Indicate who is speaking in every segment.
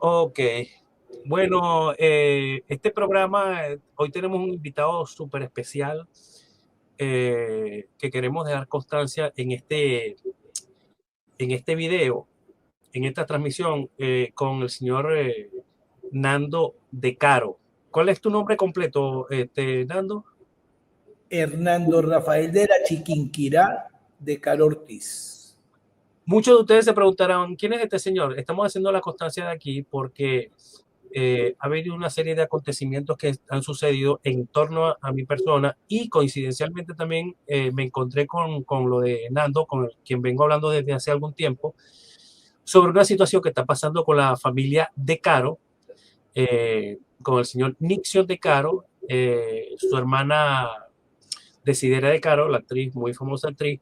Speaker 1: Ok, bueno, este programa, hoy tenemos un invitado súper especial que queremos dejar constancia en este video, en esta transmisión con el señor Nando De Caro. ¿Cuál es tu nombre completo, Nando?
Speaker 2: Hernando Rafael de la Chiquinquirá de Caro Ortiz.
Speaker 1: Muchos de ustedes se preguntarán, ¿quién es este señor? Estamos haciendo la constancia de aquí porque ha habido una serie de acontecimientos que han sucedido en torno a mi persona y coincidencialmente también me encontré con lo de Nando, quien vengo hablando desde hace algún tiempo, sobre una situación que está pasando con la familia De Caro, con el señor Nixon De Caro, su hermana Desidera De Caro, la actriz, muy famosa actriz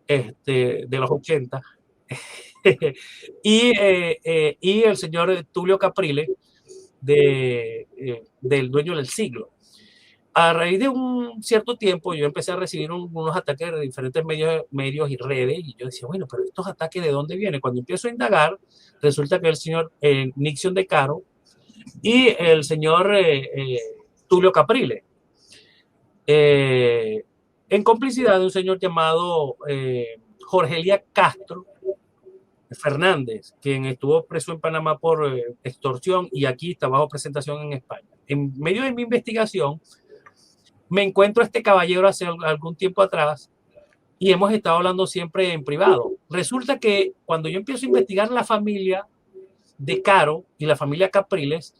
Speaker 1: de los 80, y el señor Tulio Caprile, del dueño del siglo. A raíz de un cierto tiempo, yo empecé a recibir unos ataques de diferentes medios y redes, y yo decía, bueno, pero estos ataques ¿de dónde vienen? Cuando empiezo a indagar, resulta que el señor Nixon De Caro y el señor Tulio Caprile, eh, en complicidad de un señor llamado Jorge Elías Castro Fernández, quien estuvo preso en Panamá por extorsión y aquí está bajo presentación en España. En medio de mi investigación, me encuentro a este caballero hace algún tiempo atrás y hemos estado hablando siempre en privado. Resulta que cuando yo empiezo a investigar la familia de Caro y la familia Capriles,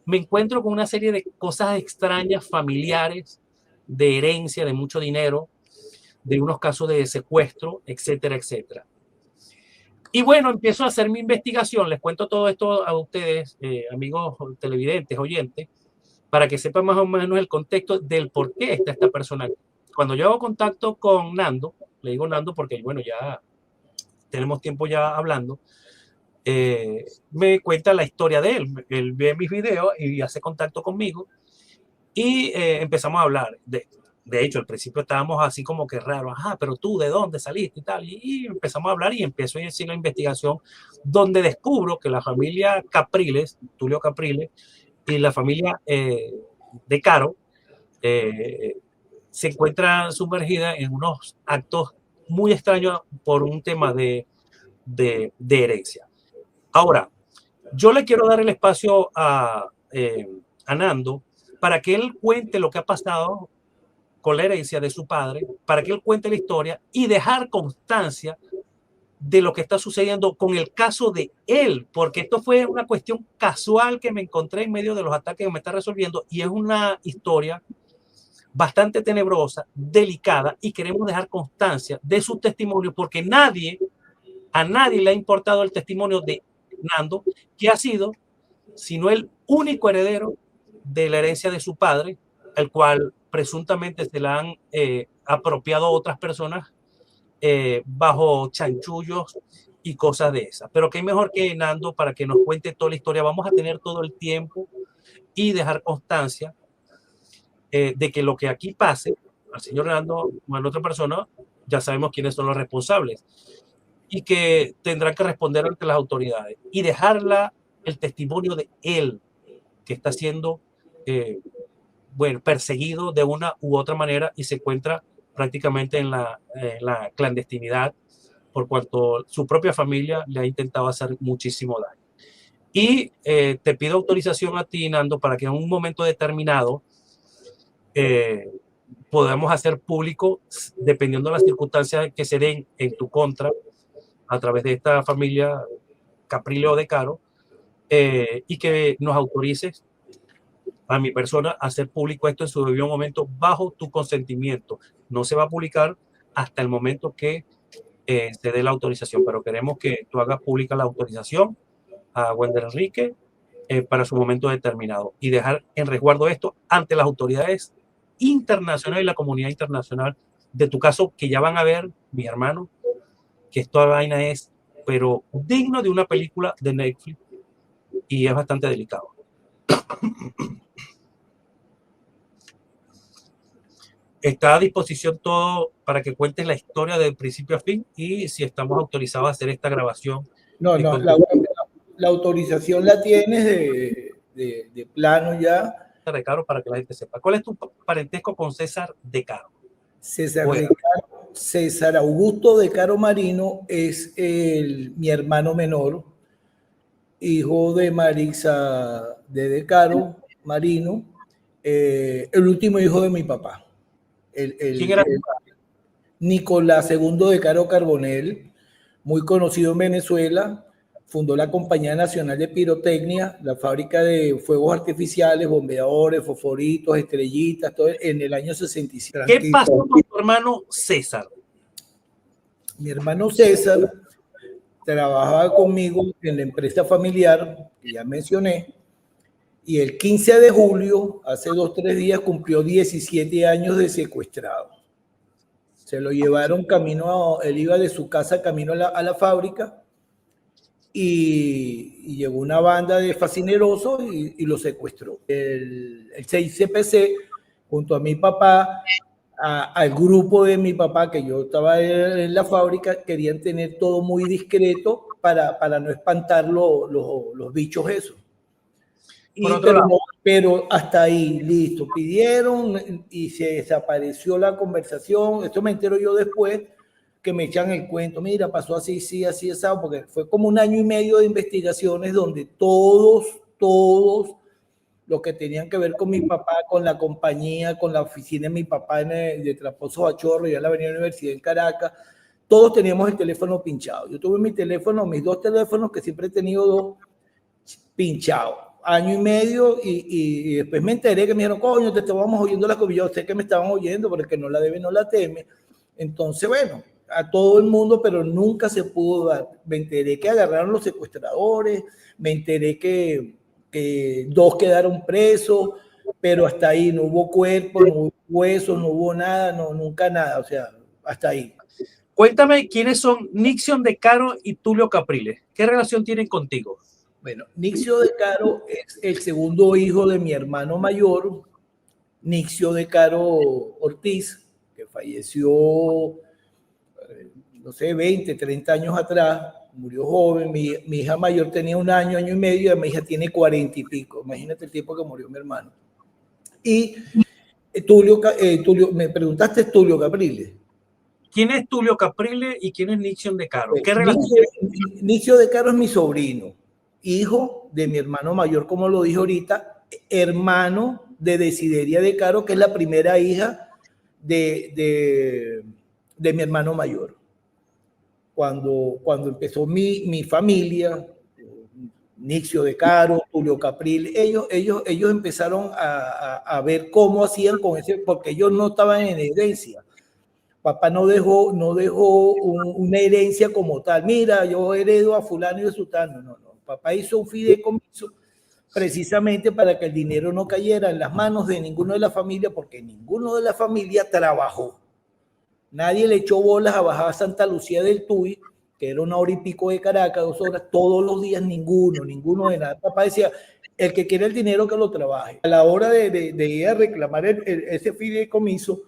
Speaker 1: me encuentro con una serie de cosas extrañas, familiares, de herencia, de mucho dinero, de unos casos de secuestro, etcétera, etcétera. Y bueno, empiezo a hacer mi investigación, les cuento todo esto a ustedes, amigos televidentes, oyentes, para que sepan más o menos el contexto del por qué está esta persona aquí. Cuando yo hago contacto con Nando, le digo Nando porque, bueno, ya tenemos tiempo ya hablando, me cuenta la historia de él. Él ve mis videos y hace contacto conmigo y empezamos a hablar. De hecho, al principio estábamos así como que raro, ajá, pero tú, ¿de dónde saliste y tal? Y empezamos a hablar y empiezo a decir la investigación donde descubro que la familia Capriles, Tulio Capriles, y la familia de Caro eh, se encuentra sumergida en unos actos muy extraños por un tema de herencia. Ahora, yo le quiero dar el espacio a Nando para que él cuente lo que ha pasado con la herencia de su padre, para que él cuente la historia y dejar constancia de lo que está sucediendo con el caso de él, porque esto fue una cuestión casual que me encontré en medio de los ataques que me está resolviendo y es una historia bastante tenebrosa, delicada y queremos dejar constancia de su testimonio porque a nadie le ha importado el testimonio de Nando, que ha sido, sino el único heredero de la herencia de su padre, el cual presuntamente se la han apropiado otras personas bajo chanchullos y cosas de esas. Pero qué mejor que Nando para que nos cuente toda la historia. Vamos a tener todo el tiempo y dejar constancia de que lo que aquí pase, al señor Nando o a la otra persona, ya sabemos quiénes son los responsables y que tendrán que responder ante las autoridades y dejarla el testimonio de él que está siendo bueno, perseguido de una u otra manera y se encuentra prácticamente en la clandestinidad por cuanto su propia familia le ha intentado hacer muchísimo daño. Y te pido autorización a ti, Nando, para que en un momento determinado eh, podamos hacer público, dependiendo de las circunstancias que se den en tu contra, a través de esta familia Caprileo de Caro, y que nos autorices a mi persona a hacer público esto en su debido momento bajo tu consentimiento. No se va a publicar hasta el momento que se dé la autorización, pero queremos que tú hagas pública la autorización a Wender Enrique para su momento determinado y dejar en resguardo esto ante las autoridades internacionales y la comunidad internacional de tu caso, que ya van a ver, mi hermano, que esta vaina es, pero digno de una película de Netflix y es bastante delicado. Está a disposición todo para que cuentes la historia del principio a fin y si estamos autorizados a hacer esta grabación
Speaker 2: No, no,
Speaker 1: con tu
Speaker 2: la autorización la tienes de plano ya.
Speaker 1: De Caro, para que la gente sepa. ¿Cuál es tu parentesco con César de Caro?
Speaker 2: César Augusto de Caro Marino es mi hermano menor, hijo de Marisa de Caro Marino, el último hijo de mi papá.
Speaker 1: ¿Quién era?
Speaker 2: Nicolás II de Caro Carbonell, muy conocido en Venezuela. Fundó la Compañía Nacional de Pirotecnia, la fábrica de fuegos artificiales, bombeadores, fosforitos, estrellitas, todo en el año 65.
Speaker 1: ¿Qué pasó con tu hermano César?
Speaker 2: Mi hermano César trabajaba conmigo en la empresa familiar que ya mencioné, y el 15 de julio, hace 2 o 3 días, cumplió 17 años de secuestrado. Se lo llevaron él iba de su casa camino a la fábrica, y llegó una banda de fascinerosos y lo secuestró. El 6CPC, junto a mi papá, al grupo de mi papá, que yo estaba en la fábrica, querían tener todo muy discreto para no espantar los bichos esos. Pero hasta ahí, listo, pidieron y se desapareció la conversación. Esto me entero yo después, que me echan el cuento, mira, pasó así, sí, así, así, porque fue como 1 año y medio de investigaciones donde todos los que tenían que ver con mi papá, con la compañía, con la oficina de mi papá de Tramposo Bachorro, ya en la Avenida Universidad en Caracas, todos teníamos el teléfono pinchado. Yo tuve mis 2 teléfonos, que siempre he tenido 2, pinchados. 1 año y medio, y después me enteré que me dijeron, coño, te estábamos oyendo la comida. Yo sé que me estaban oyendo, pero el que no la debe no la teme. Entonces, bueno, a todo el mundo, pero nunca se pudo dar. Me enteré que agarraron los secuestradores, me enteré que 2 quedaron presos, pero hasta ahí no hubo cuerpo, no hubo huesos, no hubo nada, nunca nada, o sea, hasta ahí.
Speaker 1: Cuéntame quiénes son Nixion de Caro y Tulio Capriles. ¿Qué relación tienen contigo?
Speaker 2: Bueno, Nixio de Caro es el segundo hijo de mi hermano mayor, Nixio de Caro Ortiz, que falleció, no sé, 20, 30 años atrás, murió joven. Mi hija mayor tenía 1 año, 1 año y medio, y mi hija tiene 40 y pico. Imagínate el tiempo que murió mi hermano. Y Tulio, me preguntaste, Tulio Capriles.
Speaker 1: ¿Quién es Tulio Capriles y quién es Nixion de Caro?
Speaker 2: ¿Qué relación? Nixio de Caro es mi sobrino, hijo de mi hermano mayor, como lo dije ahorita, hermano de Desideria de Caro, que es la primera hija de mi hermano mayor. Cuando empezó mi familia, Nixio de Caro, Tulio Capriles, ellos empezaron a ver cómo hacían con ese, porque ellos no estaban en herencia. Papá no dejó una herencia como tal. Mira, yo heredo a fulano y a sutano. No. Papá hizo un fideicomiso precisamente para que el dinero no cayera en las manos de ninguno de la familia, porque ninguno de la familia trabajó. Nadie le echó bolas a bajar a Santa Lucía del Tuy, que era 1 hora y pico de Caracas, 2 horas, todos los días, ninguno de nada. Papá decía, el que quiere el dinero que lo trabaje. A la hora de ir a reclamar ese fideicomiso,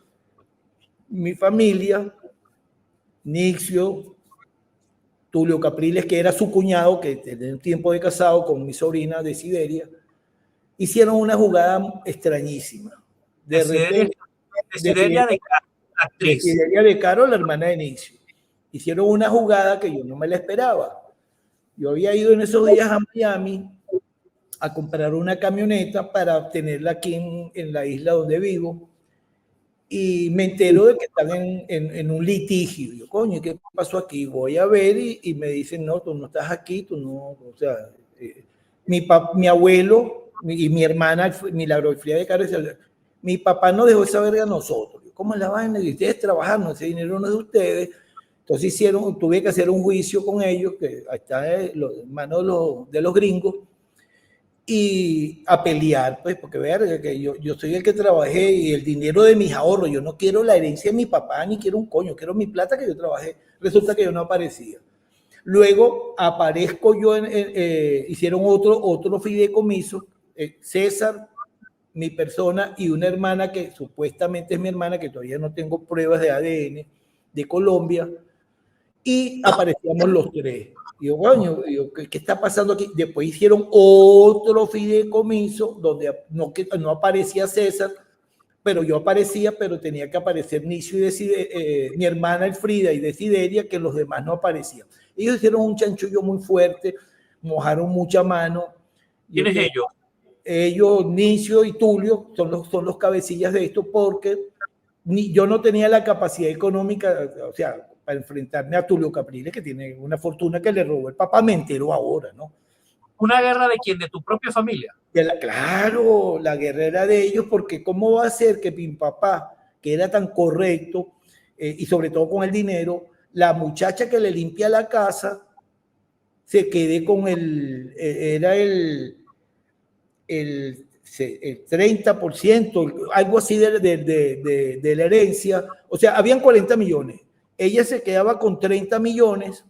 Speaker 2: mi familia, Nixio, Tulio Capriles, que era su cuñado, que tenía un tiempo de casado con mi sobrina Desideria, hicieron una jugada extrañísima. Desideria de Caro, la hermana de Nixio. Hicieron una jugada que yo no me la esperaba. Yo había ido en esos días a Miami a comprar una camioneta para tenerla aquí en la isla donde vivo, y me entero de que están en un litigio. Yo, coño, ¿qué pasó aquí? Voy a ver, y me dicen, no, tú no estás aquí, tú no, o sea, mi abuelo y mi hermana, Milagro Fría de Caro, mi papá no dejó esa verga a nosotros. ¿Cómo es la vaina? Y ustedes trabajando, ese dinero no es de ustedes. Entonces tuve que hacer un juicio con ellos, que está en manos de los gringos, y a pelear, pues, porque verga, que yo soy el que trabajé y el dinero de mis ahorros. Yo no quiero la herencia de mi papá, ni quiero un coño, quiero mi plata que yo trabajé. Resulta que yo no aparecía. Luego aparezco yo, hicieron otro fideicomiso, César, mi persona, y una hermana que supuestamente es mi hermana, que todavía no tengo pruebas de ADN, de Colombia, y aparecíamos los 3. Y yo, bueno, ¿qué está pasando aquí? Después hicieron otro fideicomiso donde no aparecía César, pero yo aparecía, pero tenía que aparecer Nicio y mi hermana Elfrida y Desideria, que los demás no aparecían. Ellos hicieron un chanchullo muy fuerte, mojaron mucha mano.
Speaker 1: ¿Quiénes ellos?
Speaker 2: Ellos, Nicio y Tulio, son los cabecillas de esto, porque yo no tenía la capacidad económica, o sea, para enfrentarme a Tulio Capriles, que tiene una fortuna que le robó el papá, me entero ahora, ¿no?
Speaker 1: ¿Una guerra de quién? ¿De tu propia familia?
Speaker 2: Claro, la guerra era de ellos, porque ¿cómo va a ser que mi papá, que era tan correcto, y sobre todo con el dinero, la muchacha que le limpia la casa, se quede con era el 30%, algo así de la herencia? O sea, habían 40 millones. Ella se quedaba con 30 millones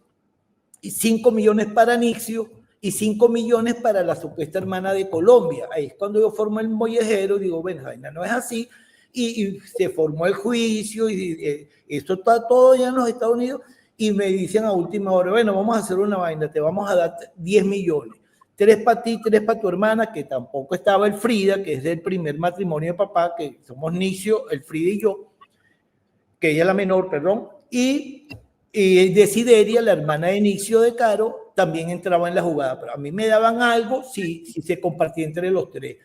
Speaker 2: y 5 millones para Nixio y 5 millones para la supuesta hermana de Colombia. Ahí es cuando yo formo el mollejero, digo, bueno, no es así. Y se formó el juicio y esto está todo ya en los Estados Unidos y me dicen a última hora, bueno, vamos a hacer una vaina, te vamos a dar 10 millones. 3 para ti, 3 para tu hermana, que tampoco estaba Elfrida, que es del primer matrimonio de papá, que somos Nicio, Elfrida y yo, que ella es la menor, perdón, y Desideria, la hermana de Nicio de Caro, también entraba en la jugada, pero a mí me daban algo si se compartía entre los tres.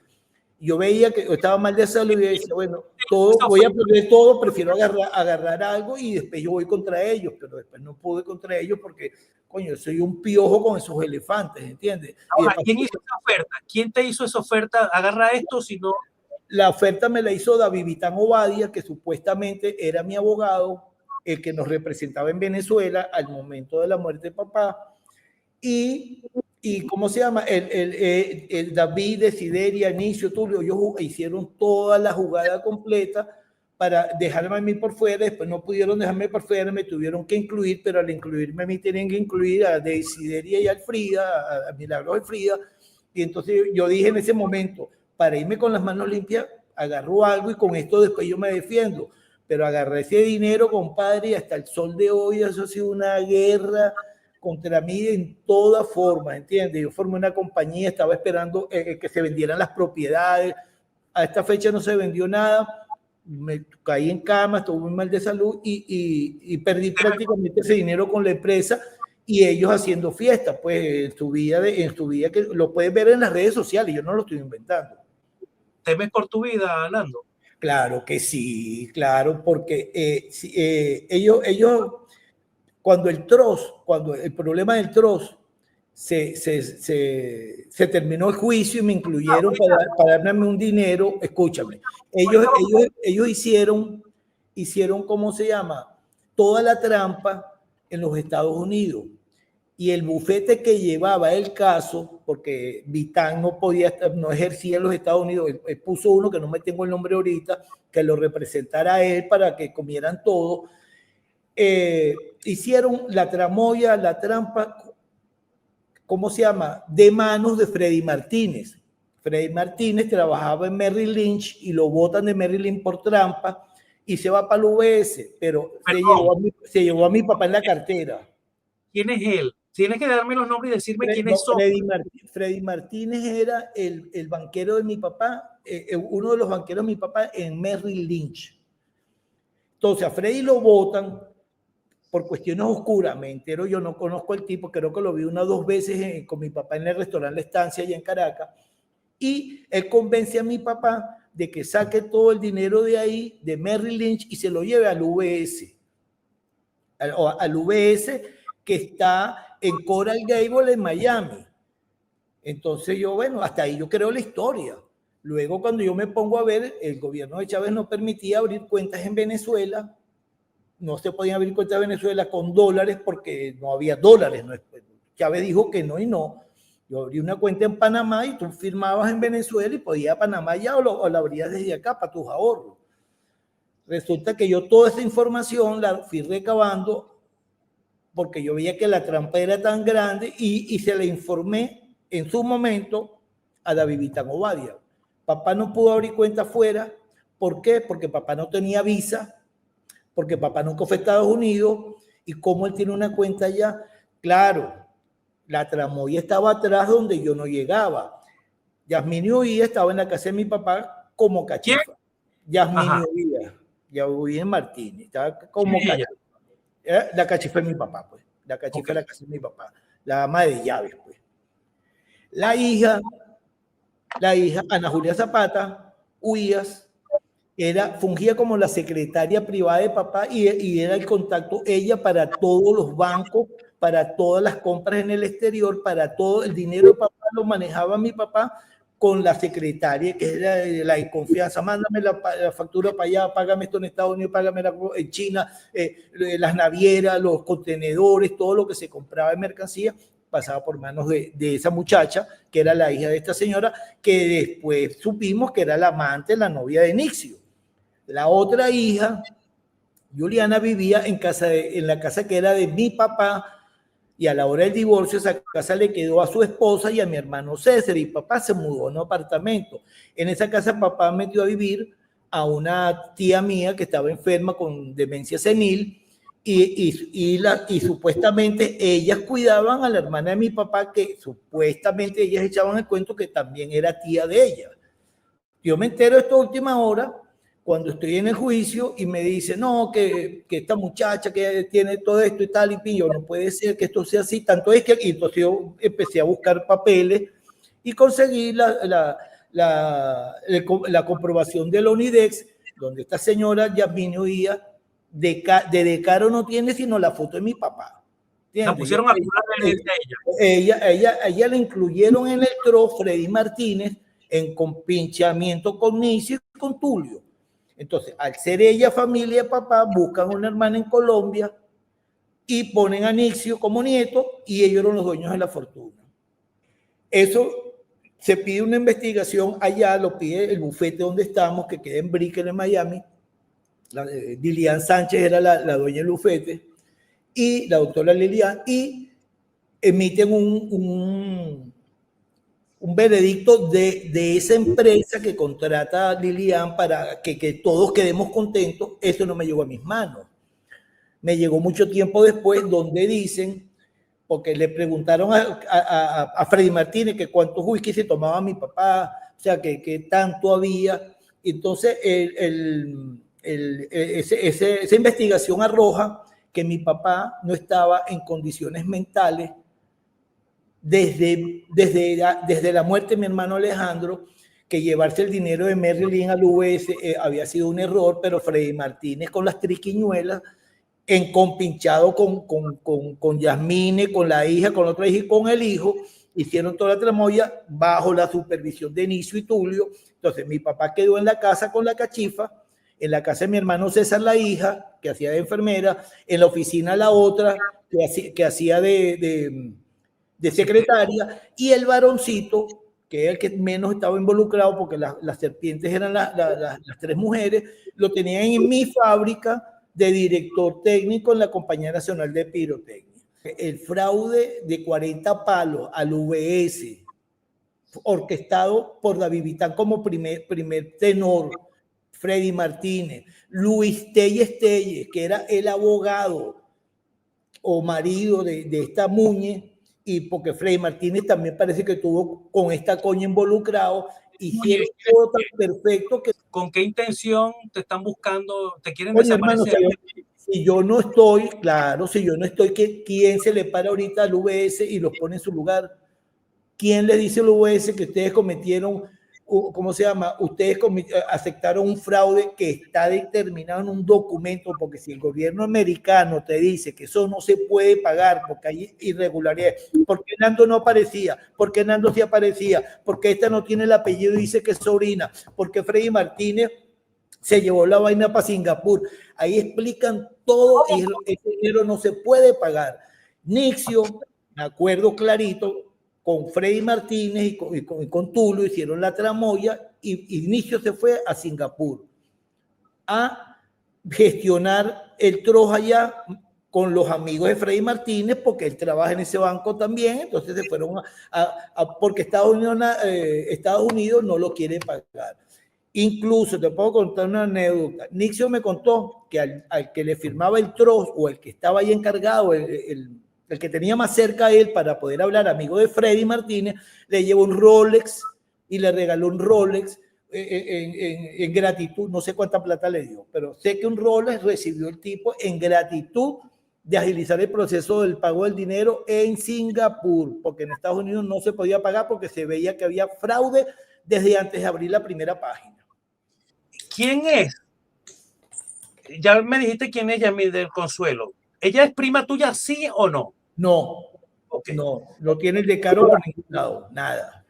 Speaker 2: Yo veía que estaba mal de salud y decía, bueno, voy a perder todo, prefiero agarrar algo y después yo voy contra ellos, pero después no pude contra ellos porque, coño, soy un piojo con esos elefantes, ¿entiendes?
Speaker 1: Ahora, ¿quién hizo esa oferta? ¿Quién te hizo esa oferta? Agarra esto, si no...
Speaker 2: La oferta me la hizo David Vitán Obadia, que supuestamente era mi abogado, el que nos representaba en Venezuela al momento de la muerte de papá. Y ¿cómo se llama? El David, Desideria, Nicio, Tulio, ellos hicieron toda la jugada completa para dejarme a mí por fuera. Después no pudieron dejarme por fuera, me tuvieron que incluir, pero al incluirme a mí tenían que incluir a Desideria y a Elfrida, a Milagros Elfrida. Y entonces yo dije en ese momento, para irme con las manos limpias, agarro algo y con esto después yo me defiendo. Pero agarré ese dinero, compadre, y hasta el sol de hoy eso ha sido una guerra contra mí en toda forma, ¿entiendes? Yo formé una compañía, estaba esperando que se vendieran las propiedades. A esta fecha no se vendió nada, me caí en cama, estuve muy mal de salud y perdí prácticamente ese dinero con la empresa y ellos haciendo fiesta, pues en su vida que lo puedes ver en las redes sociales, yo no lo estoy inventando.
Speaker 1: ¿Temes por tu vida, Nando?
Speaker 2: Claro que sí, claro, porque ellos cuando el problema del TROS se terminó el juicio y me incluyeron para darme un dinero, escúchame, ellos hicieron, ¿cómo se llama? Toda la trampa en los Estados Unidos. Y el bufete que llevaba el caso, porque Vitán no ejercía en los Estados Unidos, él puso uno que no me tengo el nombre ahorita, que lo representara a él para que comieran todo. Hicieron la tramoya, la trampa, ¿cómo se llama? De manos de Freddy Martínez. Freddy Martínez trabajaba en Merrill Lynch y lo botan de Merrill Lynch por trampa y se va para el UBS, pero se llevó a mi papá en la cartera.
Speaker 1: ¿Quién es él? Tienes que darme los nombres y decirme quiénes son.
Speaker 2: Freddy Martínez era el banquero de mi papá, uno de los banqueros de mi papá en Merrill Lynch. Entonces a Freddy lo botan por cuestiones oscuras, me entero, yo no conozco al tipo, creo que lo vi 1 o 2 veces con mi papá en el restaurante La Estancia allá en Caracas, y él convence a mi papá de que saque todo el dinero de ahí, de Merrill Lynch, y se lo lleve al UBS, al UBS que está en Coral Gable en Miami. Entonces yo, bueno, hasta ahí yo creo la historia. Luego cuando yo me pongo a ver, el gobierno de Chávez no permitía abrir cuentas en Venezuela, no se podían abrir cuentas en Venezuela con dólares porque no había dólares. ¿No? Chávez dijo que no y no. Yo abrí una cuenta en Panamá y tú firmabas en Venezuela y podías ir a Panamá ya o la abrías desde acá para tus ahorros. Resulta que yo toda esa información la fui recabando porque yo veía que la trampa era tan grande y se la informé en su momento a David Vitán Obadia. Papá no pudo abrir cuenta afuera. ¿Por qué? Porque papá no tenía visa, porque papá nunca fue a Estados Unidos y como él tiene una cuenta allá, claro, la tramoya estaba atrás donde yo no llegaba. Yasmín Huía estaba en la casa de mi papá como cachifa. Yasmín Huía, ya Huía en Martínez, estaba como cachifa. La cachifa es mi papá, pues. La cachifa es la casa de mi papá. La ama de llaves, pues. La hija, Ana Julia Zapata, Huías, fungía como la secretaria privada de papá y era el contacto ella para todos los bancos, para todas las compras en el exterior, para todo el dinero de papá lo manejaba mi papá con la secretaria, que era la desconfianza. Mándame la factura para allá, págame esto en Estados Unidos, págame en China, las navieras, los contenedores, todo lo que se compraba de mercancía pasaba por manos de esa muchacha, que era la hija de esta señora, que después supimos que era la amante, la novia de Nixio. La otra hija, Juliana, vivía en la casa que era de mi papá, y a la hora del divorcio esa casa le quedó a su esposa y a mi hermano César, y papá se mudó a un apartamento. En esa casa papá metió a vivir a una tía mía que estaba enferma con demencia senil, y supuestamente ellas cuidaban a la hermana de mi papá, que supuestamente ellas echaban el cuento que también era tía de ella. Yo me entero esta última hora cuando estoy en el juicio y me dice, no, que esta muchacha que tiene todo esto y tal, y yo, no puede ser que esto sea así. Tanto es que, y entonces yo empecé a buscar papeles y conseguí la comprobación de la Unidex, donde esta señora Yasmín Huía de decaro no tiene sino la foto de mi papá.
Speaker 1: La pusieron a
Speaker 2: ella la incluyeron en el TRO, Freddy Martínez, en compinchamiento con Nixio y con Tulio. Entonces, al ser ella familia de papá, buscan una hermana en Colombia y ponen a Nixio como nieto, y ellos eran los dueños de la fortuna. Eso se pide una investigación allá, lo pide el bufete donde estamos, que queda en Brickell, en Miami. Lilian Sánchez era la dueña del bufete, y la doctora Lilian, y emiten un veredicto de esa empresa que contrata a Lilian para que todos quedemos contentos. Eso no me llegó a mis manos. Me llegó mucho tiempo después, donde dicen, porque le preguntaron a Freddy Martínez que cuántos whisky se tomaba mi papá, o sea, que tanto había. Entonces, esa investigación arroja que mi papá no estaba en condiciones mentales desde la muerte de mi hermano Alejandro, que llevarse el dinero de Merrill Lynch al UBS había sido un error, pero Freddy Martínez con las triquiñuelas, compinchado con Yasmine, con la hija, con la otra hija y con el hijo, hicieron toda la tramoya bajo la supervisión de Nixio y Tulio. Entonces mi papá quedó en la casa con la cachifa, en la casa de mi hermano César la hija, que hacía de enfermera, en la oficina la otra, que hacía de secretaria, y el varoncito, que era el que menos estaba involucrado, porque las serpientes eran las tres mujeres, lo tenían en mi fábrica de director técnico en la Compañía Nacional de Pirotecnia. El fraude de 40 palos al UBS, orquestado por David Vitán como primer tenor, Freddy Martínez, Luis Telles, que era el abogado o marido de esta Muñe, y porque Freddy Martínez también parece que estuvo con esta coña involucrado, hicieron todo tan perfecto que...
Speaker 1: ¿Con qué intención te están buscando? ¿Te quieren desaparecer?
Speaker 2: Hermano, si yo no estoy, claro, si yo no estoy, ¿quién se le para ahorita al UBS y los pone en su lugar? ¿Quién le dice al UBS que ustedes cometieron, ¿cómo se llama? Ustedes aceptaron un fraude que está determinado en un documento, porque si el gobierno americano te dice que eso no se puede pagar porque hay irregularidades, ¿por qué Nando no aparecía? ¿Por qué Nando sí aparecía? ¿Por qué esta no tiene el apellido y dice que es sobrina? ¿Por qué Freddy Martínez se llevó la vaina para Singapur? Ahí explican todo y ese dinero no se puede pagar. Nixio, me acuerdo clarito, con Freddy Martínez y con Tulio hicieron la tramoya, y Nixio se fue a Singapur a gestionar el trozo allá con los amigos de Freddy Martínez, porque él trabaja en ese banco también. Entonces se fueron porque Estados Unidos no lo quiere pagar. Incluso te puedo contar una anécdota. Nixio me contó que al que le firmaba el trozo, o el que estaba ahí encargado, el el que tenía más cerca a él para poder hablar, amigo de Freddy Martínez, le llevó un Rolex y le regaló un Rolex en gratitud. No sé cuánta plata le dio, pero sé que un Rolex recibió el tipo en gratitud de agilizar el proceso del pago del dinero en Singapur, porque en Estados Unidos no se podía pagar porque se veía que había fraude desde antes de abrir la primera página.
Speaker 1: ¿Quién es? Ya me dijiste quién es Yamil del Consuelo. ¿Ella es prima tuya, sí o no?
Speaker 2: No, okay. No tiene el de Caro por ningún lado, nada.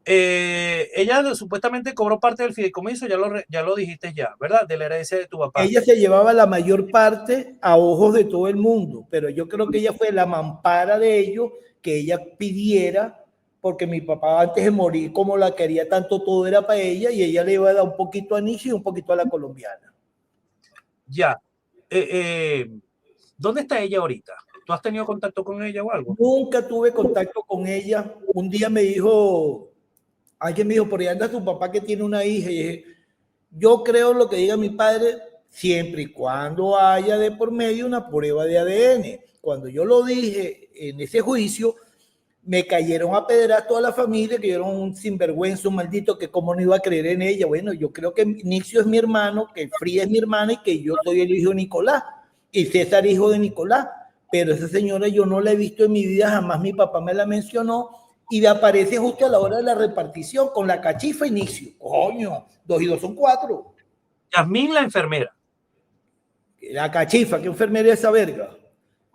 Speaker 1: Ella supuestamente cobró parte del fideicomiso, ya lo dijiste ya, ¿verdad? De la herencia de tu papá.
Speaker 2: Ella se llevaba la mayor parte a ojos de todo el mundo, pero yo creo que ella fue la mampara de ellos, que ella pidiera, porque mi papá antes de morir, como la quería tanto, todo era para ella, y ella le iba a dar un poquito a Nicho y un poquito a la colombiana.
Speaker 1: Ya. ¿Dónde está ella ahorita? ¿Tú has tenido contacto con ella o algo?
Speaker 2: Nunca tuve contacto con ella. Un día me dijo, alguien me dijo, por ahí anda tu papá que tiene una hija, y dije, yo creo lo que diga mi padre, siempre y cuando haya de por medio una prueba de ADN. Cuando yo lo dije en ese juicio, me cayeron a pedrar toda la familia, que yo era un sinvergüenza, un maldito, que cómo no iba a creer en ella. Bueno, yo creo que Nixio es mi hermano, que Fría es mi hermana y que yo soy el hijo de Nicolás y César hijo de Nicolás. Pero esa señora yo no la he visto en mi vida, jamás mi papá me la mencionó, y me aparece justo a la hora de la repartición con la cachifa Inicio. Coño, 2 y 2 son 4.
Speaker 1: Yasmín, la enfermera.
Speaker 2: La cachifa, ¿qué enfermera es esa verga?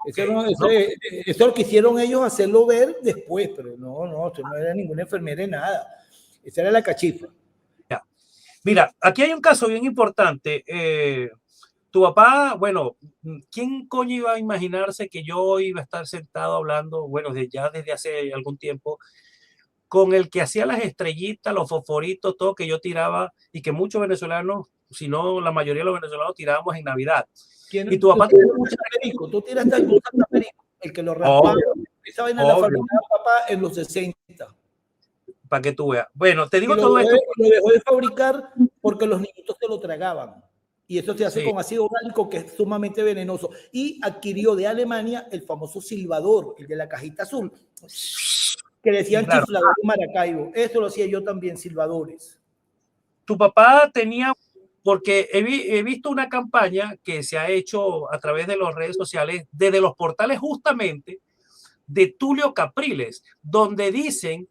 Speaker 2: Eso lo quisieron ellos hacerlo ver después, pero no era ninguna enfermera, nada. Esa era la cachifa.
Speaker 1: Ya. Mira, aquí hay un caso bien importante. Tu papá, bueno, ¿quién coño iba a imaginarse que yo iba a estar sentado hablando, bueno, ya desde hace algún tiempo, con el que hacía las estrellitas, los fosforitos, todo que yo tiraba y que muchos venezolanos, si no la mayoría de los venezolanos, tirábamos en Navidad? Y tu papá
Speaker 2: tiene mucha perico, tú tiraste algún perico, el que lo raspaba. Esa vaina la fabricaba papá en los 60.
Speaker 1: Para que tú veas. Bueno, te digo todo esto.
Speaker 2: Lo dejó de fabricar porque los niñitos se lo tragaban. Y eso se hace con ácido orgánico, que es sumamente venenoso. Y adquirió de Alemania el famoso silbador, el de la cajita azul, que decían chiflador Maracaibo. Eso lo hacía yo también, silbadores.
Speaker 1: Tu papá tenía, porque he visto una campaña que se ha hecho a través de las redes sociales, desde los portales justamente, de Tulio Capriles, donde dicen,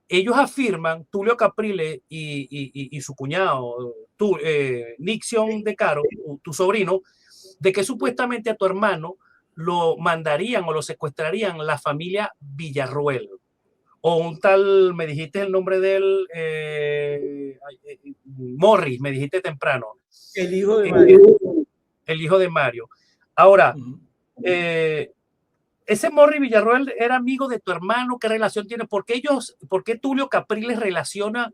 Speaker 1: ellos afirman, Tulio Capriles y su cuñado, Nixion de Caro, tu sobrino, de que supuestamente a tu hermano lo mandarían o lo secuestrarían la familia Villarruel. O un tal, me dijiste el nombre de él, Morris, me dijiste temprano.
Speaker 2: El hijo de Mario.
Speaker 1: El hijo de Mario. Ahora, ese Morris Villarruel era amigo de tu hermano. ¿Qué relación tiene? ¿Por qué Tulio Capriles relaciona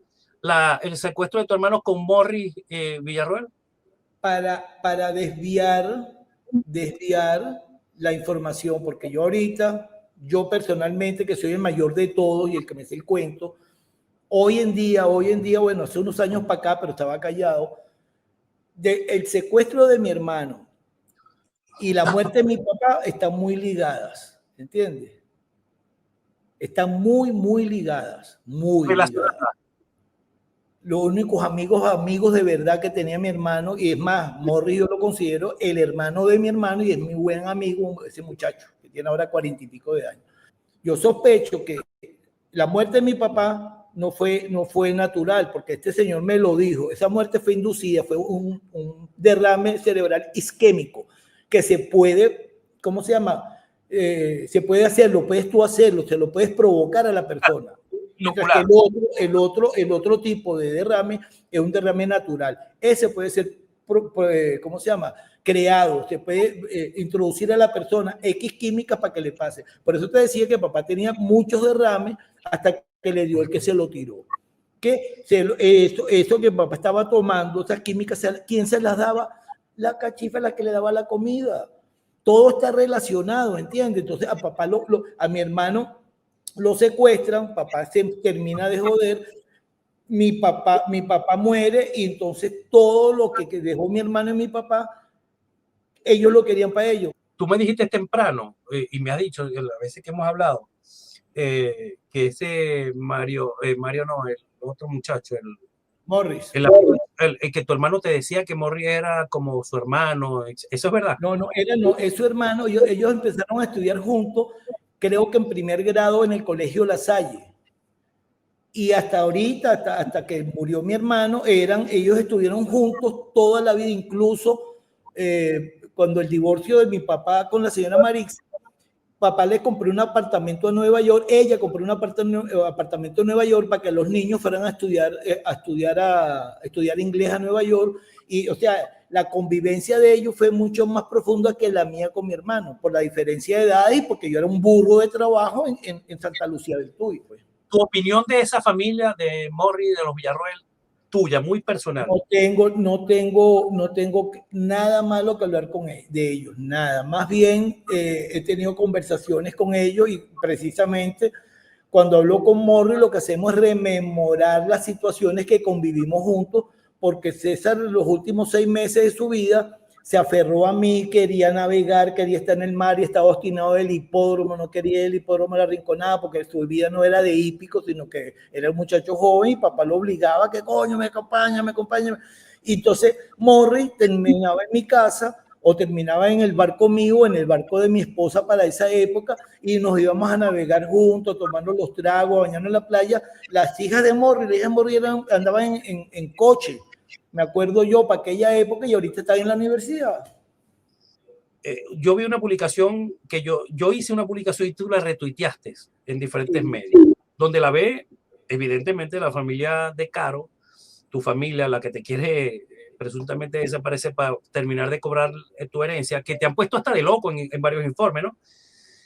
Speaker 1: el secuestro de tu hermano con Morris Villarruel?
Speaker 2: Para desviar la información, porque yo personalmente, que soy el mayor de todos y el que me sé el cuento, hoy en día, bueno, hace unos años para acá, pero estaba callado, el secuestro de mi hermano y la muerte de mi papá están muy ligadas, ¿entiendes? Están muy ligadas, muy ligadas. Los únicos amigos de verdad que tenía mi hermano, y es más, Morris yo lo considero el hermano de mi hermano y es mi buen amigo, ese muchacho que tiene ahora 40 y pico de años. Yo sospecho que la muerte de mi papá no fue natural, porque este señor me lo dijo. Esa muerte fue inducida, fue un derrame cerebral isquémico que se puede, ¿cómo se llama? Se puede hacerlo, puedes tú hacerlo, se lo puedes provocar a la persona. Mientras que el otro tipo de derrame es un derrame natural. Ese puede ser, ¿cómo se llama? Creado, se puede introducir a la persona X químicas para que le pase. Por eso te decía que papá tenía muchos derrames hasta que le dio el que se lo tiró. Que eso que papá estaba tomando, esas químicas, ¿quién se las daba? La cachifa, la que le daba la comida. Todo está relacionado, ¿entiendes? Entonces a papá, a mi hermano lo secuestran, papá se termina de joder, mi papá muere y entonces todo lo que dejó mi hermano y mi papá, ellos lo querían para ellos.
Speaker 1: tú me dijiste temprano, y me has dicho a veces que hemos hablado, que ese Mario no, el otro muchacho,
Speaker 2: Morris.
Speaker 1: el que tu hermano te decía que Morris era como su hermano, ¿eso es verdad?
Speaker 2: No, no, es su hermano. Ellos empezaron a estudiar juntos, creo que en primer grado en el Colegio La Salle. Y hasta ahorita, hasta que murió mi hermano, ellos estuvieron juntos toda la vida, incluso cuando el divorcio de mi papá con la señora Marix, papá le compró un apartamento en Nueva York, ella compró un apartamento en Nueva York para que los niños fueran a estudiar inglés a Nueva York. Y, o sea, la convivencia de ellos fue mucho más profunda que la mía con mi hermano, por la diferencia de edad y porque yo era un burro de trabajo en Santa Lucía del Tuy, pues.
Speaker 1: Tu opinión de esa familia de Morris, de los Villarroel, tuya, muy personal.
Speaker 2: No tengo nada malo que hablar de ellos, nada. Más bien he tenido conversaciones con ellos y precisamente cuando hablo con Morris lo que hacemos es rememorar las situaciones que convivimos juntos, porque César los últimos 6 meses de su vida se aferró a mí, quería navegar, quería estar en el mar y estaba obstinado del hipódromo, no quería el hipódromo de la Rinconada porque su vida no era de hípico, sino que era un muchacho joven y papá lo obligaba, que coño, me acompaña. Y entonces Morris terminaba en mi casa o terminaba en el barco mío, en el barco de mi esposa para esa época, y nos íbamos a navegar juntos, tomando los tragos, bañando en la playa. Las hijas de Morris, andaban en coche. Me acuerdo yo para aquella época y ahorita está en la universidad.
Speaker 1: Yo vi una publicación que yo hice una publicación y tú la retuiteaste en diferentes medios, donde la ve evidentemente la familia de Caro, tu familia, la que te quiere presuntamente desaparecer para terminar de cobrar tu herencia, que te han puesto hasta de loco en varios informes, ¿no?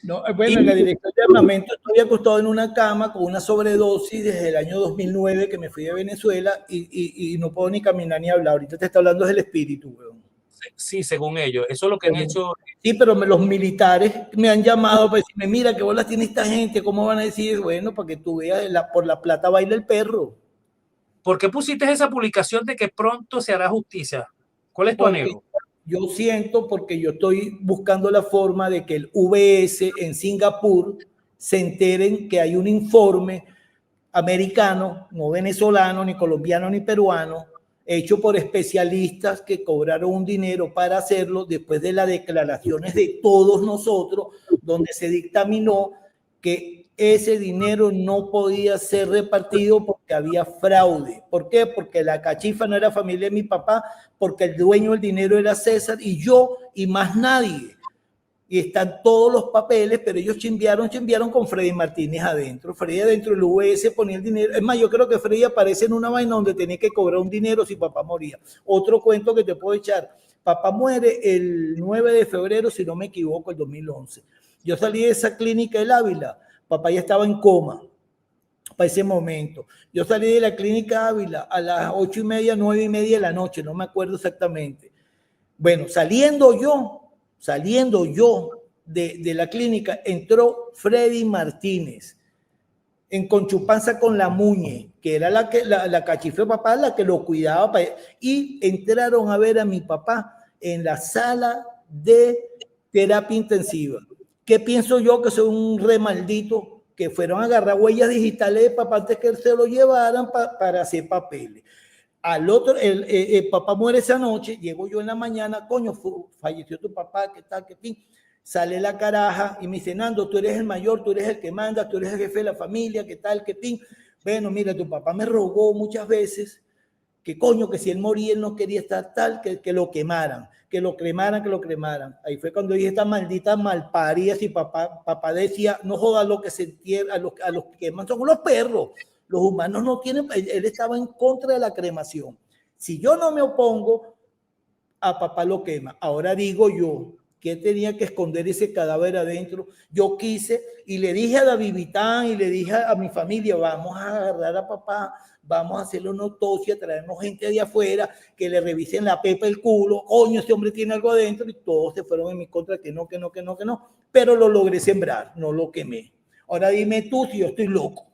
Speaker 2: No, bueno, en la dirección de armamento estoy acostado en una cama con una sobredosis desde el año 2009 que me fui de Venezuela y no puedo ni caminar ni hablar. Ahorita te está hablando del espíritu, weón.
Speaker 1: Sí, según ellos. Eso es lo que han hecho.
Speaker 2: Sí, pero los militares me han llamado para decirme, mira, qué bolas tiene esta gente, ¿cómo van a decir? Bueno, para que tú veas, por la plata baila el perro.
Speaker 1: ¿Por qué pusiste esa publicación de que pronto se hará justicia? ¿Cuál es tu anhelo?
Speaker 2: Yo siento, porque yo estoy buscando la forma de que el VS en Singapur se enteren que hay un informe americano, no venezolano, ni colombiano, ni peruano, hecho por especialistas que cobraron un dinero para hacerlo después de las declaraciones de todos nosotros, donde se dictaminó que ese dinero no podía ser repartido porque había fraude. ¿Por qué? Porque la cachifa no era familia de mi papá, porque el dueño del dinero era César y yo y más nadie. Y están todos los papeles, pero ellos chimbearon con Freddy Martínez adentro. Freddy adentro del VS ponía el dinero. Es más, yo creo que Freddy aparece en una vaina donde tenía que cobrar un dinero si papá moría. Otro cuento que te puedo echar. Papá muere el 9 de febrero, si no me equivoco, el 2011. Yo salí de esa clínica del Ávila. Papá ya estaba en coma para ese momento. Yo salí de la clínica Ávila a las 8:30, 9:30 de la noche, no me acuerdo exactamente. Bueno, saliendo yo de la clínica, entró Freddy Martínez en Conchupanza con la Muñe, que era la cachife de papá, la que lo cuidaba, y entraron a ver a mi papá en la sala de terapia intensiva. ¿Qué pienso yo? Que soy un remaldito, que fueron a agarrar huellas digitales de papá antes que él se lo llevaran para hacer papeles. Al otro, el papá muere esa noche, llego yo en la mañana, coño, falleció tu papá, qué tal, qué fin. Sale la caraja y me dice, Nando, tú eres el mayor, tú eres el que manda, tú eres el jefe de la familia, qué tal, qué fin. Bueno, mira, tu papá me rogó muchas veces que coño, que si él moría, él no quería estar tal, que lo quemaran, que lo cremaran. Ahí fue cuando dije, esta maldita malparía, si papá decía, no joda lo que se entierra, a los que queman son los perros. Los humanos no tienen, él estaba en contra de la cremación. Si yo no me opongo, a papá lo quema. Ahora digo yo, que tenía que esconder ese cadáver adentro. Yo quise y le dije a David Vitán y le dije a mi familia, vamos a agarrar a papá, vamos a hacerle una autopsia, traernos gente de afuera, que le revisen la pepa, el culo, coño, ese hombre tiene algo adentro, y todos se fueron en mi contra, que no, pero lo logré sembrar, no lo quemé. Ahora dime tú si yo estoy loco.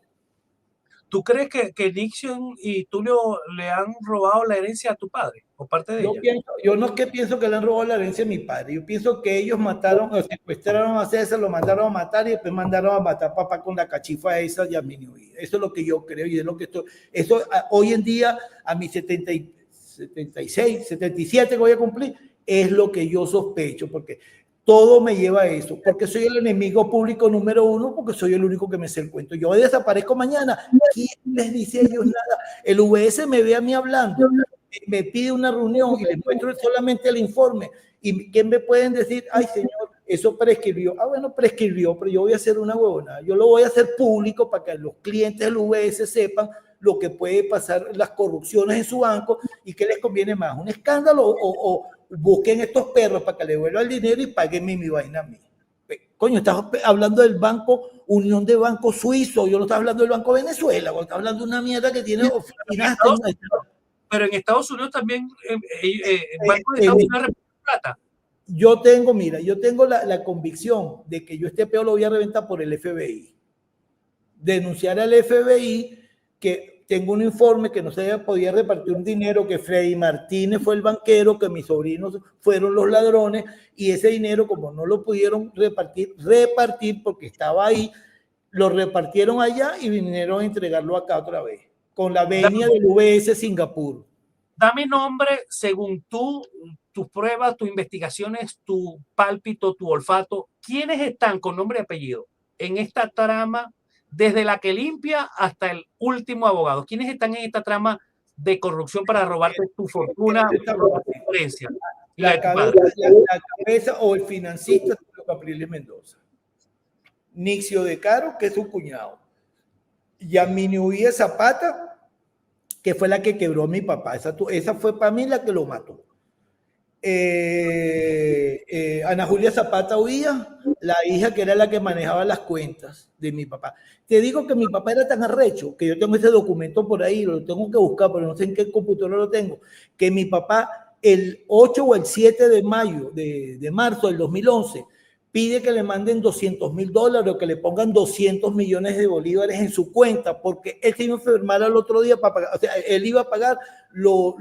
Speaker 1: ¿Tú crees que Nixon y Tulio le han robado la herencia a tu padre o parte de ella?
Speaker 2: Yo no es que pienso que le han robado la herencia a mi padre, yo pienso que ellos mataron, o secuestraron a César, lo mandaron a matar y después mandaron a matar a papá con la cachifa esa y a mi vida. Eso es lo que yo creo y es lo que estoy. Eso hoy en día, a mis 76, 77 que voy a cumplir, es lo que yo sospecho, porque todo me lleva a eso, porque soy el enemigo público número uno, porque soy el único que me sé el cuento. Yo desaparezco mañana, ¿quién les dice a ellos nada? El VS me ve a mí hablando, me pide una reunión y les muestro solamente el informe. ¿Y quién me pueden decir? Ay, señor, eso prescribió. Ah, bueno, prescribió, pero yo voy a hacer una huevona. Yo lo voy a hacer público para que los clientes del VS sepan lo que puede pasar, las corrupciones en su banco y qué les conviene más, un escándalo o busquen estos perros para que le vuelva el dinero y paguenme mi vaina a mí. Coño, estás hablando del banco, Unión de Banco Suizo, yo no estaba hablando del Banco Venezuela, estás hablando de una mierda que tiene oficinas.
Speaker 1: Pero en Estados Unidos también, Banco de Estados Unidos plata.
Speaker 2: Yo tengo la convicción de que yo este peo lo voy a reventar por el FBI. Denunciar al FBI que tengo un informe que no se podía repartir un dinero, que Freddy Martínez fue el banquero, que mis sobrinos fueron los ladrones, y ese dinero, como no lo pudieron repartir porque estaba ahí, lo repartieron allá y vinieron a entregarlo acá otra vez, con la venia del VS Singapur.
Speaker 1: Dame nombre según tus pruebas, tus investigaciones, tu pálpito, tu olfato. ¿Quiénes están con nombre y apellido en esta trama? Desde la que limpia hasta el último abogado. ¿Quiénes están en esta trama de corrupción para robarte tu fortuna, tu herencia?
Speaker 2: La cabeza o el financista de Capriles Mendoza. Nixio de Caro, que es su cuñado. Yamini Huía Zapata, que fue la que quebró a mi papá. Esa fue para mí la que lo mató. Ana Julia Zapata Huía, la hija que era la que manejaba las cuentas de mi papá. Te digo que mi papá era tan arrecho que yo tengo ese documento por ahí, lo tengo que buscar, pero no sé en qué computadora lo tengo, que mi papá el 8 o el 7 de mayo, de marzo del 2011, pide que le manden $200,000 o que le pongan 200 millones de bolívares en su cuenta, porque él se iba a enfermar al otro día para pagar, o sea, él iba a pagar los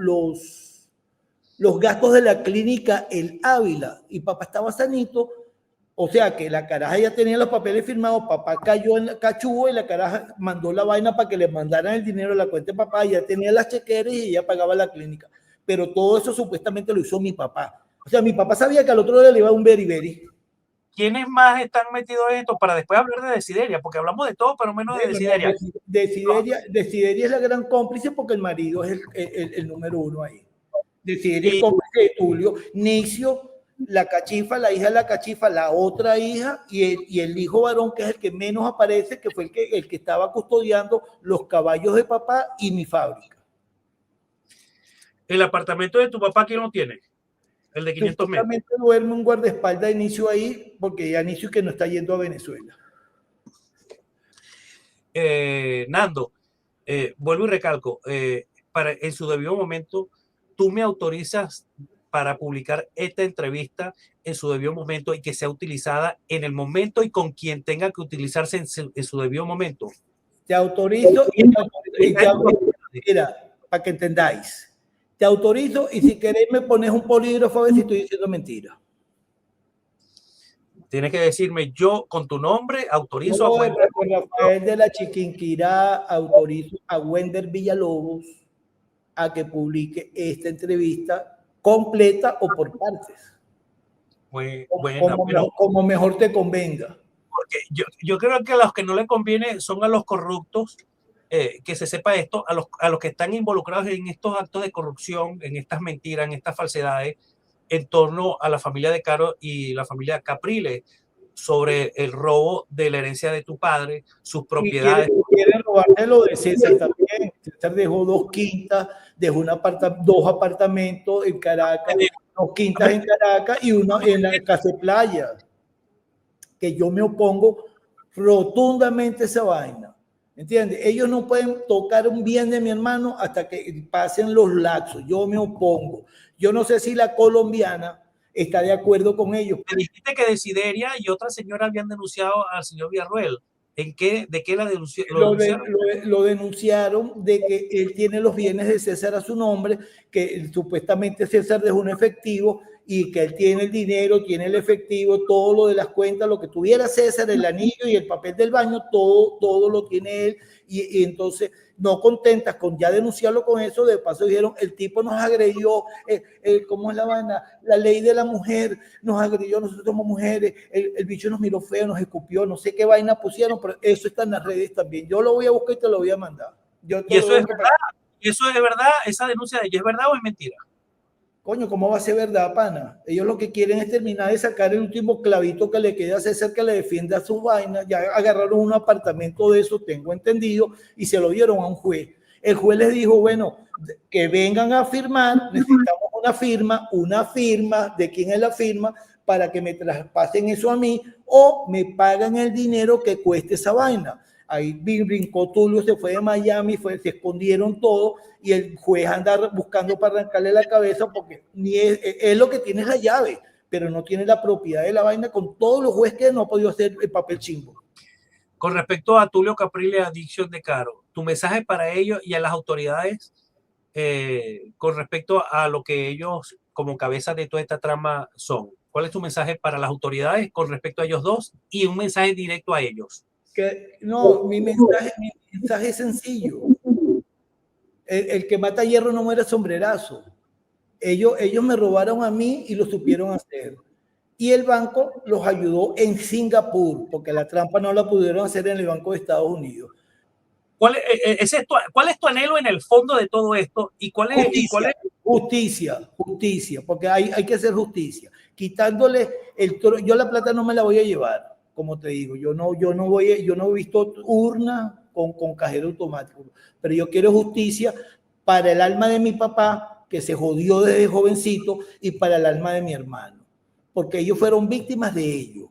Speaker 2: gastos de la clínica El Ávila, y papá estaba sanito, o sea que la caraja ya tenía los papeles firmados, papá cayó en la cachugo y la caraja mandó la vaina para que le mandaran el dinero a la cuenta de papá, ya tenía las chequeras y ella pagaba la clínica, pero todo eso supuestamente lo hizo mi papá. O sea, mi papá sabía que al otro día le iba a un beriberi.
Speaker 1: ¿Quiénes más están metidos en esto? Para después hablar de Desideria, porque hablamos de todo, pero menos de Desideria.
Speaker 2: Desideria es la gran cómplice porque el marido es el número uno ahí. Desideria es cómplice de Tulio. Nixio, la cachifa, la hija de la cachifa, la otra hija y el hijo varón, que es el que menos aparece, que fue el que estaba custodiando los caballos de papá y mi fábrica.
Speaker 1: ¿El apartamento de tu papá quién lo tiene? El de 500 metros.
Speaker 2: Duerme un guardaespaldas de Inicio ahí, porque ya Inicio que no está yendo a Venezuela.
Speaker 1: Nando, vuelvo y recalco, en su debido momento, tú me autorizas para publicar esta entrevista en su debido momento y que sea utilizada en el momento y con quien tenga que utilizarse en su debido momento.
Speaker 2: Te autorizo mira, para que entendáis. Te autorizo y si queréis me pones un polígrafo a ver si estoy diciendo mentira.
Speaker 1: Tienes que decirme yo con tu nombre, autorizo
Speaker 2: a Wender. Rafael de la Chiquinquirá, autorizo a Wender Villalobos a que publique esta entrevista completa o por partes. Como mejor te convenga.
Speaker 1: Porque yo creo que a los que no le conviene son a los corruptos, que se sepa esto, a los que están involucrados en estos actos de corrupción, en estas mentiras, en estas falsedades, en torno a la familia de Caro y la familia Capriles, sobre el robo de la herencia de tu padre, sus propiedades.
Speaker 2: Quieren robarle lo de César también. César dejó 2 quintas, dejó 2 apartamentos en Caracas, 2 quintas en Caracas y uno en la Casa de Playa. Que yo me opongo rotundamente a esa vaina. ¿Entiendes? Ellos no pueden tocar un bien de mi hermano hasta que pasen los lapsos. Yo me opongo. Yo no sé si la colombiana está de acuerdo con ellos.
Speaker 1: Me dijiste que Desideria y otra señora habían denunciado al señor Villarruel. ¿De qué denunciaron?
Speaker 2: Lo denunciaron de que él tiene los bienes de César a su nombre, que supuestamente César dejó un efectivo y que él tiene el dinero, tiene el efectivo, todo lo de las cuentas, lo que tuviera César, el anillo y el papel del baño, todo lo tiene él. Y entonces, no contentas con ya denunciarlo con eso, de paso dijeron, el tipo nos agredió, ¿cómo es la vaina? La ley de la mujer nos agredió, nosotros somos mujeres, el bicho nos miró feo, nos escupió, no sé qué vaina pusieron, pero eso está en las redes también. Yo lo voy a buscar y te lo voy a mandar.
Speaker 1: ¿Y eso es verdad? ¿Eso es verdad? ¿Esa denuncia de ella es verdad o es mentira?
Speaker 2: Coño, ¿cómo va a ser verdad, pana? Ellos lo que quieren es terminar de sacar el último clavito que le queda a César, que le defienda su vaina. Ya agarraron un apartamento de eso, tengo entendido, y se lo dieron a un juez. El juez les dijo, bueno, que vengan a firmar, necesitamos una firma, ¿de quién es la firma? Para que me traspasen eso a mí, o me pagan el dinero que cueste esa vaina. Ahí brincó Tulio, se fue de Miami, se escondieron todo y el juez anda buscando para arrancarle la cabeza porque ni es lo que tiene es la llave, pero no tiene la propiedad de la vaina con todos los jueces que no ha podido hacer el papel chimbo.
Speaker 1: Con respecto a Tulio Caprile y a Dixon de Caro, tu mensaje para ellos y a las autoridades con respecto a lo que ellos como cabeza de toda esta trama son. ¿Cuál es tu mensaje para las autoridades con respecto a ellos dos y un mensaje directo a ellos?
Speaker 2: Mi mensaje es sencillo. El que mata hierro no muere sombrerazo. Ellos me robaron a mí y lo supieron hacer. Y el banco los ayudó en Singapur, porque la trampa no la pudieron hacer en el Banco de Estados Unidos.
Speaker 1: ¿Cuál es tu anhelo en el fondo de todo esto? ¿Y cuál es?
Speaker 2: Justicia, porque hay que hacer justicia. Quitándole yo la plata no me la voy a llevar, como te digo, yo no he visto urna con cajero automático, pero yo quiero justicia para el alma de mi papá, que se jodió desde jovencito, y para el alma de mi hermano, porque ellos fueron víctimas de ello.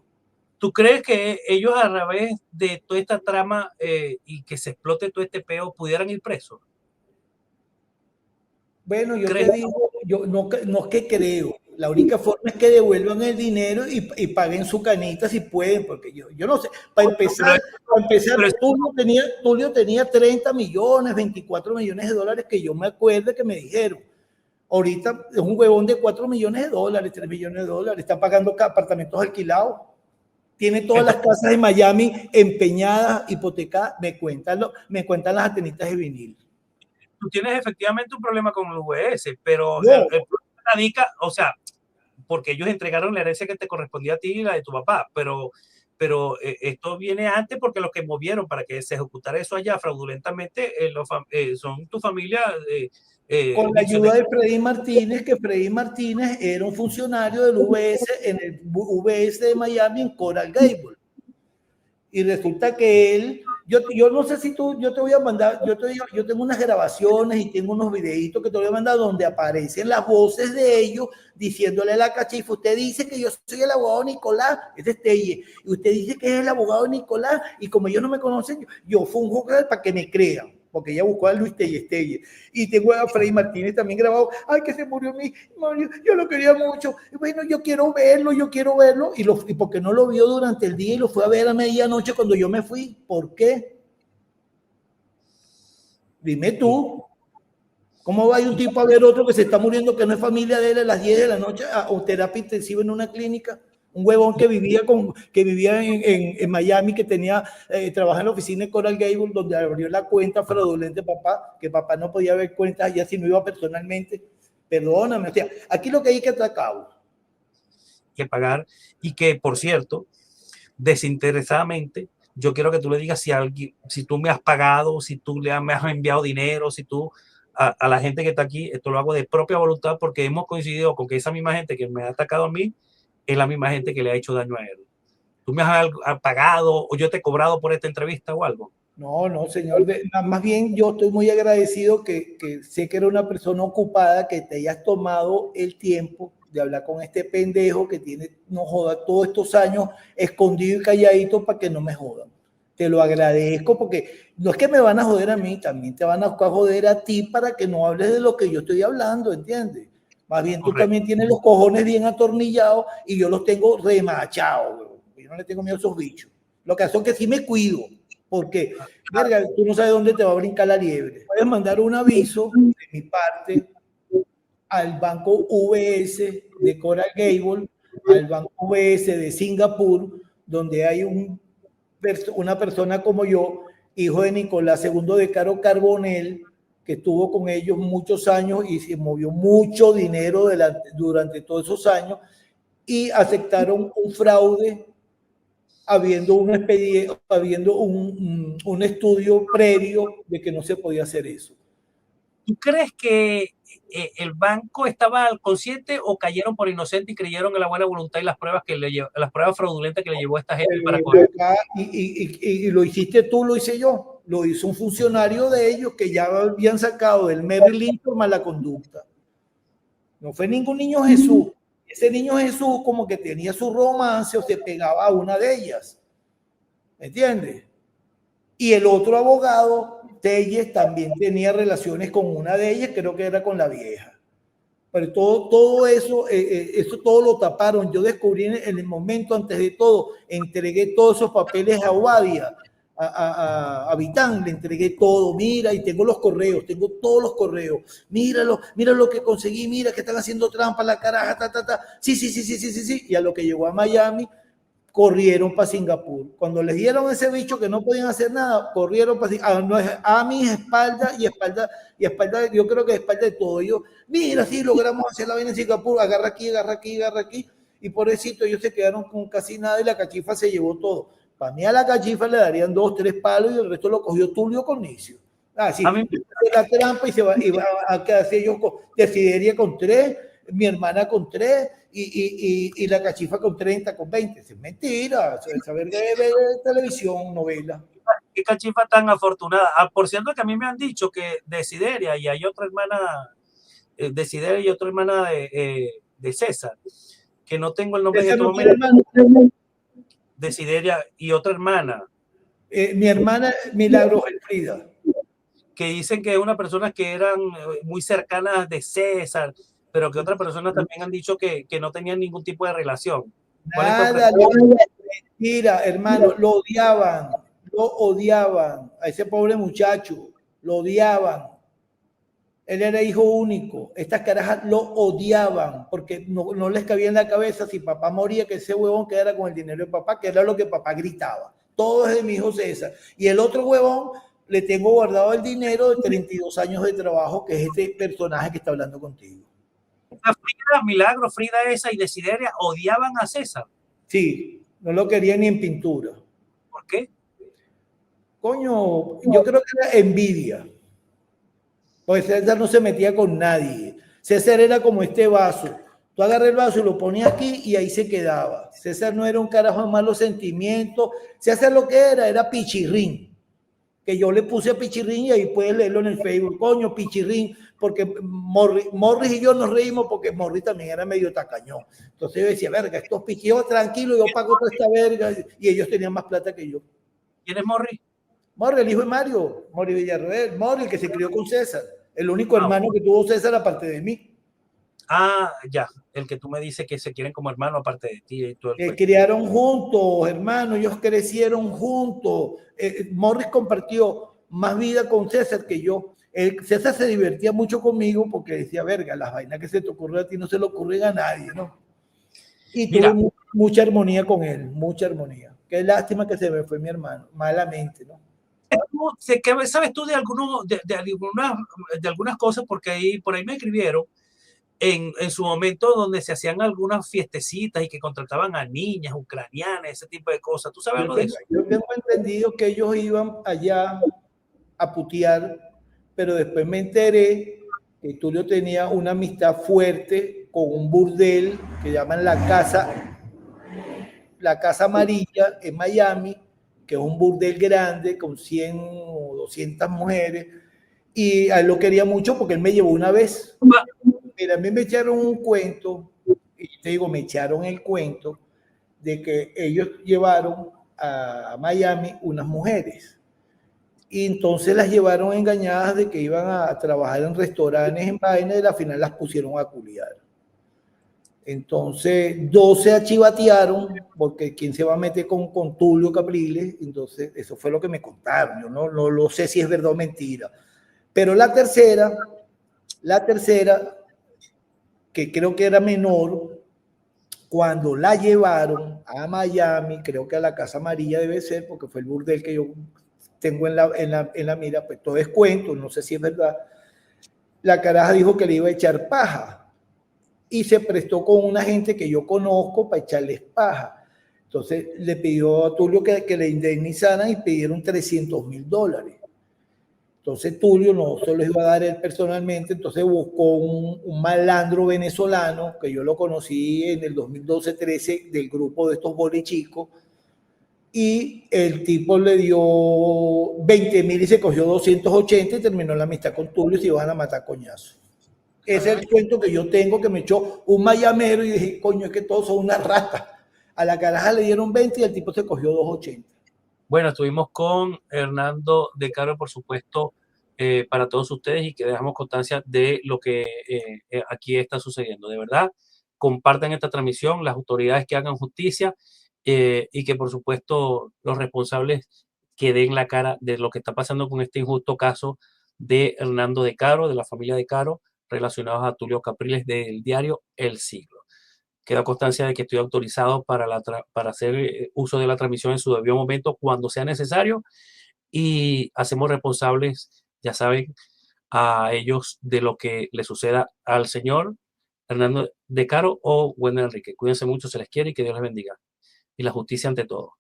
Speaker 1: ¿Tú crees que ellos a través de toda esta trama y que se explote todo este peo pudieran ir presos?
Speaker 2: Bueno, yo te digo, no es que creo. La única forma es que devuelvan el dinero y paguen su canita si pueden, porque yo no sé. Para empezar, Tulio tenía 30 millones, 24 millones de dólares que yo me acuerdo que me dijeron. Ahorita es un huevón de 4 millones de dólares, 3 millones de dólares. Está pagando apartamentos alquilados. Tiene todas las casas de Miami empeñadas, hipotecadas. Me cuentan las atenitas de vinil.
Speaker 1: Tú tienes efectivamente un problema con el UBS, pero el problema radica, o sea, porque ellos entregaron la herencia que te correspondía a ti y la de tu papá, pero esto viene antes porque los que movieron para que se ejecutara eso allá fraudulentamente son tu familia.
Speaker 2: Con la ayuda de Freddy Martínez, que Freddy Martínez era un funcionario del UBS en el UBS de Miami en Coral Gables. Y resulta que él, yo no sé si yo te voy a mandar, yo tengo unas grabaciones y tengo unos videitos que te voy a mandar donde aparecen las voces de ellos diciéndole a la cachifa, usted dice que yo soy el abogado Nicolás, es Estelle, y usted dice que es el abogado Nicolás, y como ellos no me conocen, yo funjo para que me crean, porque ella buscó a Luis Estelle. Y tengo a Freddy Martínez también grabado, ay, que se murió mi Mario, yo lo quería mucho, y bueno, yo quiero verlo, y porque no lo vio durante el día y lo fue a ver a medianoche cuando yo me fui. ¿Por qué? Dime tú. ¿Cómo va un tipo a ver otro que se está muriendo, que no es familia de él, a las 10 de la noche o terapia intensiva en una clínica? Un huevón que vivía en Miami, que trabajaba en la oficina de Coral Gables, donde abrió la cuenta fraudulenta de papá, que papá no podía ver cuentas allá si no iba personalmente. Perdóname, o sea, aquí lo que hay que atracar.
Speaker 1: Que pagar, y que, por cierto, desinteresadamente, yo quiero que tú le digas si tú me has pagado, si tú me has enviado dinero, si tú a la gente que está aquí, esto lo hago de propia voluntad porque hemos coincidido con que esa misma gente que me ha atacado a mí es la misma gente que le ha hecho daño a él. ¿Tú me has pagado o yo te he cobrado por esta entrevista o algo?
Speaker 2: No, señor. Más bien yo estoy muy agradecido que sé que era una persona ocupada, que te hayas tomado el tiempo de hablar con este pendejo que tiene, no joda, todos estos años escondido y calladito para que no me jodan. Te lo agradezco porque no es que me van a joder a mí, también te van a joder a ti para que no hables de lo que yo estoy hablando, ¿entiendes? Más bien tú también tienes los cojones bien atornillados y yo los tengo remachados, yo no le tengo miedo a esos bichos. Lo que hace es que sí me cuido, porque, verga, tú no sabes dónde te va a brincar la liebre. Puedes mandar un aviso de mi parte al banco UBS de Coral Gable, al banco UBS de Singapur, donde hay una persona como yo, hijo de Nicolás II de Caro Carbonell, que estuvo con ellos muchos años y se movió mucho dinero durante todos esos años, y aceptaron un fraude habiendo un estudio previo de que no se podía hacer eso.
Speaker 1: ¿Tú crees que el banco estaba consciente o cayeron por inocente y creyeron en la buena voluntad y las pruebas fraudulentas que le llevó a esta gente para coger?
Speaker 2: Y lo hiciste tú, lo hice yo. Lo hizo un funcionario de ellos que ya habían sacado del Merrill Lynch por mala conducta. No fue ningún niño Jesús. Ese niño Jesús como que tenía su romance o se pegaba a una de ellas. ¿Me entiendes? Y el otro abogado, Telles, también tenía relaciones con una de ellas, creo que era con la vieja. Pero todo eso, eso todo lo taparon. Yo descubrí en el momento, antes de todo, entregué todos esos papeles a Obadia, a Vitán, le entregué todo. Mira, y tengo los correos, tengo todos los correos. Míralo, mira lo que conseguí, mira que están haciendo trampa la caraja, Sí. Y a lo que llegó a Miami, corrieron para Singapur. Cuando les dieron ese bicho que no podían hacer nada, corrieron para a mis espaldas y espalda, yo creo que espalda de todo. Yo, mira, sí, logramos hacer la vaina en Singapur, agarra aquí. Y por eso ellos se quedaron con casi nada y la cachifa se llevó todo. Para mí a la cachifa le darían 2, 3 palos y el resto lo cogió Tulio Cornicio. Sí, la trampa y va a quedarse ellos Desideria con 3, mi hermana con 3 y la cachifa con 30, con 20. Es mentira, saber de televisión, novela.
Speaker 1: Qué cachifa tan afortunada. Por cierto que a mí me han dicho que Desideria y hay otra hermana, Desideria y otra hermana de César, que no tengo el nombre en este momento. Desideria y otra hermana.
Speaker 2: Mi hermana Milagros Elfrida.
Speaker 1: Que dicen que es una persona que eran muy cercanas de César, pero que otras personas también han dicho que no tenían ningún tipo de relación.
Speaker 2: Nada, mentira, hermano, lo odiaban a ese pobre muchacho, lo odiaban. Él era hijo único, estas carajas lo odiaban porque no les cabía en la cabeza si papá moría, que ese huevón quedara con el dinero de papá, que era lo que papá gritaba. Todo es de mi hijo César. Y el otro huevón, le tengo guardado el dinero de 32 años de trabajo, que es este personaje que está hablando contigo.
Speaker 1: Milagro, Frida esa y Desideria odiaban a César.
Speaker 2: Sí, no lo querían ni en pintura.
Speaker 1: ¿Por qué?
Speaker 2: Coño, yo creo que era envidia. Porque César no se metía con nadie. César era como este vaso. Tú agarras el vaso y lo ponías aquí y ahí se quedaba. César no era un carajo de malos sentimientos. César lo que era pichirrín. Que yo le puse a pichirrín y ahí puedes leerlo en el Facebook. Coño, pichirrín. Porque Morris y yo nos reímos porque Morris también era medio tacañón. Entonces yo decía, verga, estos pichillos tranquilos, yo pago toda esta verga. Y ellos tenían más plata que yo.
Speaker 1: ¿Quién es Morris?
Speaker 2: Morris, el hijo de Mario, Morris Villarreal, Morris, el que se crió con César, el único hermano que tuvo César aparte de mí.
Speaker 1: Ya, el que tú me dices que se quieren como hermano aparte de ti. Y todo
Speaker 2: criaron juntos, hermano, ellos crecieron juntos. Morris compartió más vida con César que yo. César se divertía mucho conmigo porque decía, verga, las vainas que se te ocurren a ti no se le ocurren a nadie, ¿no? Y tuve mucha armonía con él, mucha armonía. Qué lástima que se me fue mi hermano, malamente, ¿no?
Speaker 1: ¿Qué sabes tú de algunas cosas? Porque por ahí me escribieron en su momento donde se hacían algunas fiestecitas y que contrataban a niñas ucranianas, ese tipo de cosas. ¿Tú sabes algo de eso?
Speaker 2: Yo tengo entendido que ellos iban allá a putear, pero después me enteré que Tulio tenía una amistad fuerte con un burdel que llaman la Casa Amarilla en Miami, que es un burdel grande con 100 o 200 mujeres, y a él lo quería mucho porque él me llevó una vez. Mira, a mí me echaron un cuento, y te digo, me echaron el cuento de que ellos llevaron a Miami unas mujeres, y entonces las llevaron engañadas de que iban a trabajar en restaurantes en vaina, y al final las pusieron a culiar. Entonces, dos se achivatearon, porque quién se va a meter con Tulio Capriles. Entonces, eso fue lo que me contaron. Yo no lo sé si es verdad o mentira. Pero la tercera, que creo que era menor, cuando la llevaron a Miami, creo que a la Casa Amarilla debe ser, porque fue el burdel que yo tengo en la mira, pues todo es cuento, no sé si es verdad. La caraja dijo que le iba a echar paja y se prestó con una gente que yo conozco para echarles paja. Entonces le pidió a Tulio que le indemnizaran y pidieron $300,000. Entonces Tulio no se los iba a dar él personalmente, entonces buscó un malandro venezolano que yo lo conocí en el 2012-13 del grupo de estos bolichicos, y el tipo le dio 20,000 y se cogió 280 y terminó la amistad con Tulio y se iban a matar coñazo. Ese es el cuento que yo tengo, que me echó un mayamero y dije, coño, es que todos son una rata. A la caraja le dieron 20 y el tipo se cogió 280.
Speaker 1: Bueno, estuvimos con Hernando de Caro, por supuesto, para todos ustedes, y que dejamos constancia de lo que aquí está sucediendo. De verdad, compartan esta transmisión, las autoridades que hagan justicia, y que por supuesto los responsables que den la cara de lo que está pasando con este injusto caso de Hernando de Caro, de la familia de Caro, relacionados a Tulio Capriles del diario El Siglo. Queda constancia de que estoy autorizado para hacer uso de la transmisión en su debido momento cuando sea necesario, y hacemos responsables, ya saben, a ellos de lo que le suceda al señor Hernando de Caro o Wendel Enrique. Cuídense mucho, se les quiere y que Dios les bendiga. Y la justicia ante todo.